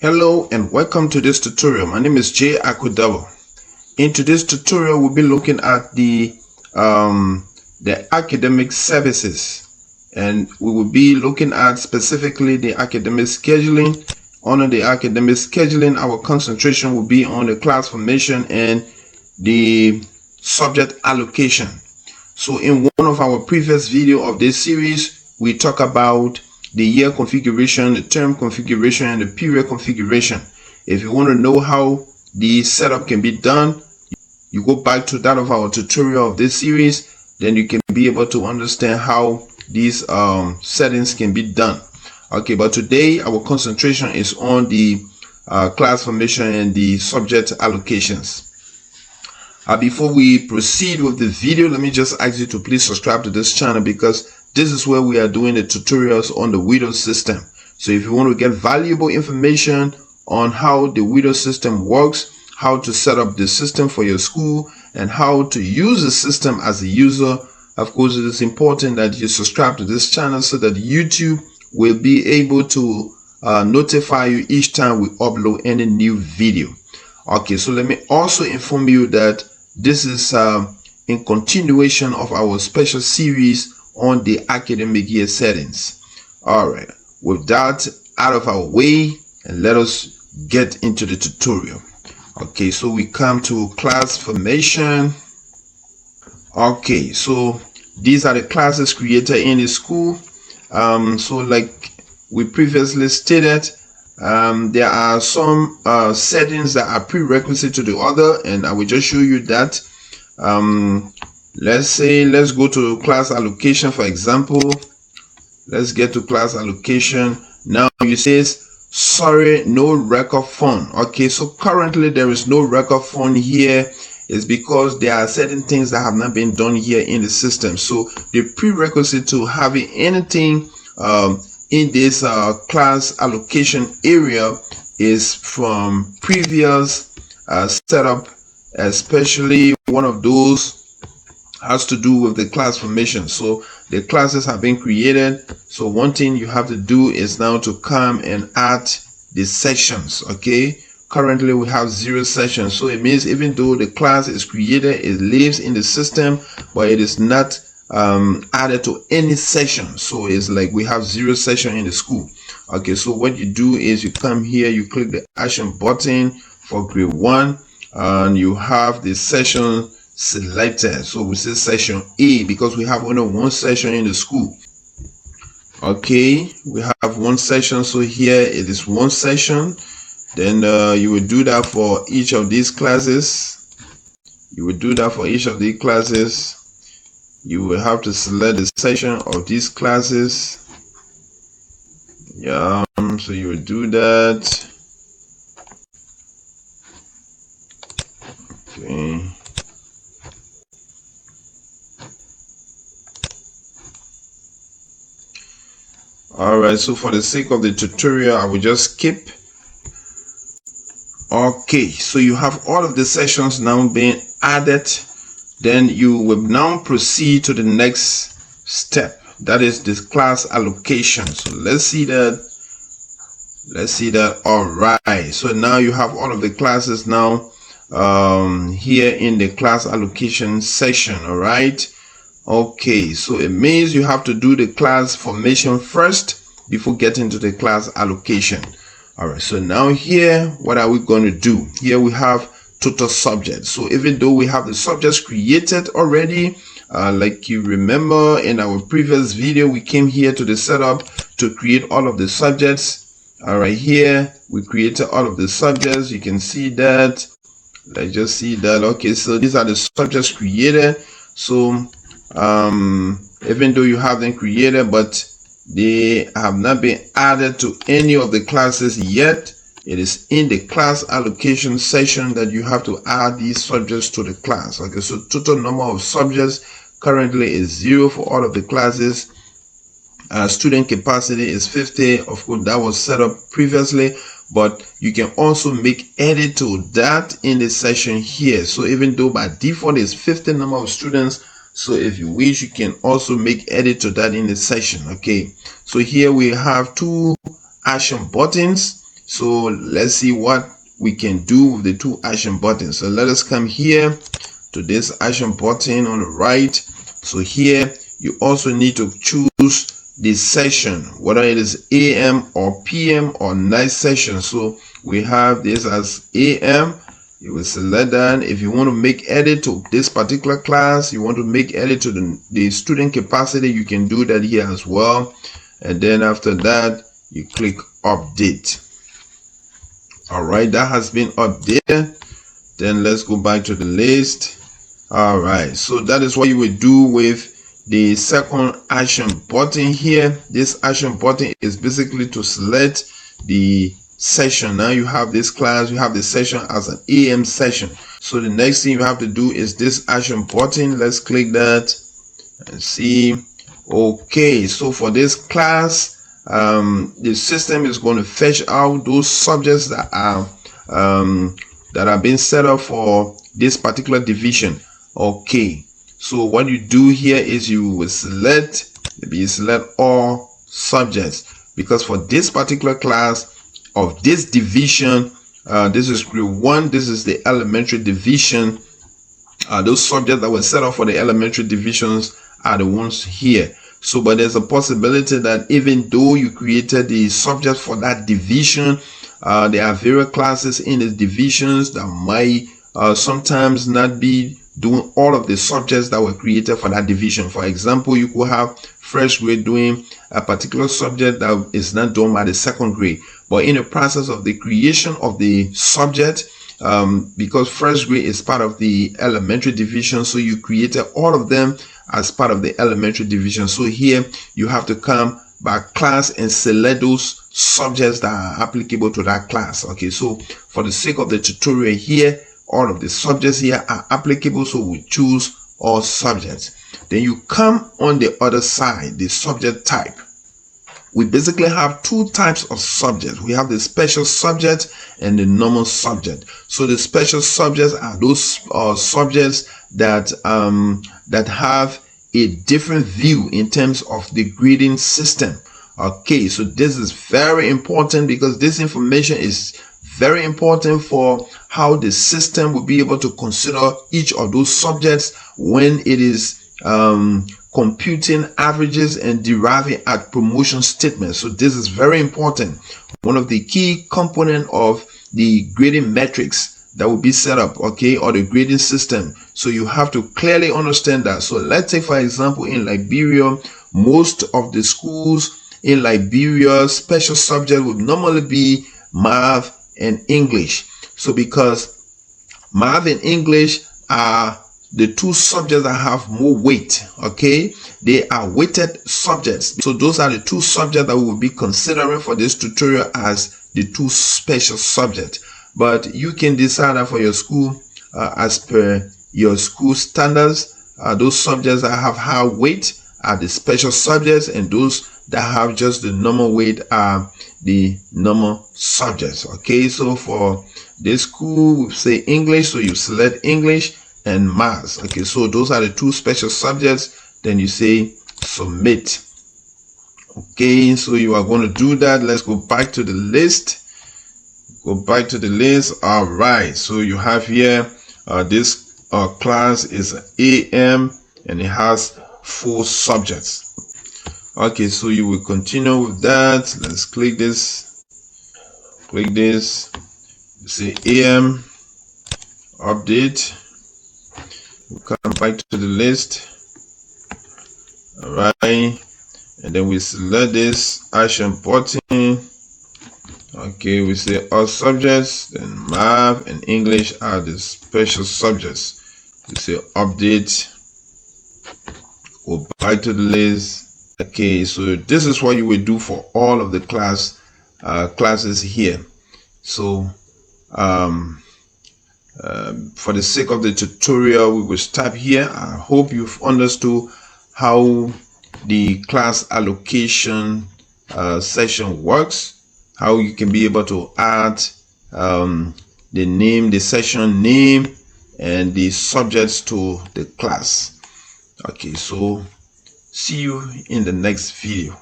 Hello and welcome to this tutorial. My name is Jay Akudabo. In today's tutorial, we'll be looking at the academic services, and we will be looking at specifically the academic scheduling. Under the academic scheduling, our concentration will be on the class formation and the subject allocation. So in one of our previous video of this series, we talk about the year configuration, the term configuration, and the period configuration. If you want to know how the setup can be done, you go back to that of our tutorial of this series, then you can be able to understand how these settings can be done. Okay, but today our concentration is on the class formation and the subject allocations. Before we proceed with the video, let me just ask you to please subscribe to this channel, because this is where we are doing the tutorials on the Windows system. So if you want to get valuable information on how the Windows system works, how to set up the system for your school, and how to use the system as a user, of course it is important that you subscribe to this channel so that YouTube will be able to notify you each time we upload any new video. Okay, so let me also inform you that this is in continuation of our special series on the academic year settings. All right, with that out of our way, and let us get into the tutorial. Okay, so we come to class formation. Okay, so these are the classes created in the school. So like we previously stated, there are some settings that are prerequisite to the other, and I will just show you that. Let's go to class allocation, for example. Let's get to class allocation. Now it says, sorry, no record fund. Okay, so currently there is no record fund here. It's because there are certain things that have not been done here in the system. So the prerequisite to having anything in this class allocation area is from previous setup, especially one of those has to do with the class formation. So the classes have been created. So one thing you have to do is now to come and add the sections. Okay, currently we have 0 sessions, so it means even though the class is created, it lives in the system, but it is not added to any session. So it's like we have 0 session in the school. Okay, so what you do is you come here, you click the action button for grade 1, and you have the session selected. So we say session A because we have only 1 session in the school. Okay, we have 1 session, so here it is 1 session. Then you will do that for each of these classes. You will do that for each of these classes. You will have to select the session of these classes. Yeah, so you will do that. Okay. All right, so for the sake of the tutorial, I will just skip. Okay, so you have all of the sessions now being added. Then you will now proceed to the next step, that is this class allocation. So let's see that. All right, so now you have all of the classes now here in the class allocation section. All right. Okay, so it means you have to do the class formation first before getting to the class allocation. All right, so now here, what are we going to do? Here we have total subjects. So even though we have the subjects created already, like you remember in our previous video, we came here to the setup to create all of the subjects. All right, here we created all of the subjects. You can see that. Let's just see that. Okay, so these are the subjects created. So even though you have them created, but they have not been added to any of the classes yet, it is in the class allocation section that you have to add these subjects to the class. Okay, so total number of subjects currently is 0 for all of the classes. Student capacity is 50. Of course, that was set up previously, but you can also make edit to that in the section here. So even though by default is 50 number of students, so if you wish, you can also make edit to that in the section. Okay, so here we have 2 action buttons. So let's see what we can do with the two action buttons. So let us come here to this action button on the right. So here you also need to choose the session, whether it is AM or PM or night session. So we have this as AM. You will select that. If you want to make edit to this particular class, you want to make edit to the student capacity, you can do that here as well. And then after that, you click update. All right, that has been updated. Then let's go back to the list. All right, so that is what you would do with the second action button here. This action button is basically to select the session. Now you have this class, you have the session as an AM session. So the next thing you have to do is this action button. Let's click that and see. Okay, so for this class, the system is going to fetch out those subjects that are being set up for this particular division. Okay, so what you do here is you will select all subjects, because for this particular class of this division, this is group 1, this is the elementary division. Those subjects that were set up for the elementary divisions are the ones here. So but there's a possibility that even though you created the subject for that division, there are various classes in the divisions that might sometimes not be doing all of the subjects that were created for that division. For example, you could have first grade doing a particular subject that is not done by the second grade, but in the process of the creation of the subject, because first grade is part of the elementary division, so you created all of them as part of the elementary division. So here you have to come by class and select those subjects that are applicable to that class. Okay, so for the sake of the tutorial here, all of the subjects here are applicable, so we choose all subjects. Then you come on the other side, the subject type. We basically have two types of subjects. We have the special subject and the normal subject. So the special subjects are those subjects that have a different view in terms of the grading system. Okay, so this is very important, because this information is very important for how the system will be able to consider each of those subjects when it is computing averages and deriving at promotion statements. So this is very important. One of the key components of the grading metrics that will be set up, okay, or the grading system. So you have to clearly understand that. So let's take, for example, in Liberia, most of the schools in Liberia, special subject would normally be math and English. So because math and English are the two subjects that have more weight, okay, they are weighted subjects. So those are the two subjects that we will be considering for this tutorial as the two special subjects. But you can decide that for your school as per your school standards. Those subjects that have high weight are the special subjects, and those that have just the normal weight are the normal subjects. Okay, so for this school, we say English, so you select English and maths. Okay, so those are the two special subjects. Then you say submit. Okay, so you are going to do that. Let's go back to the list. Go back to the list. All right, so you have here this class is AM and it has 4 subjects. Okay, so you will continue with that. Let's click this. Click this. Say AM update. We'll come back to the list. All right, and then we select this action button. Okay, we say all subjects, then math and English are the special subjects. We say update. Go back to the list. Okay, so this is what you will do for all of the classes here. So for the sake of the tutorial, we will stop here. I hope you've understood how the class allocation session works, how you can be able to add the name, the session name, and the subjects to the class. Okay, so see you in the next video.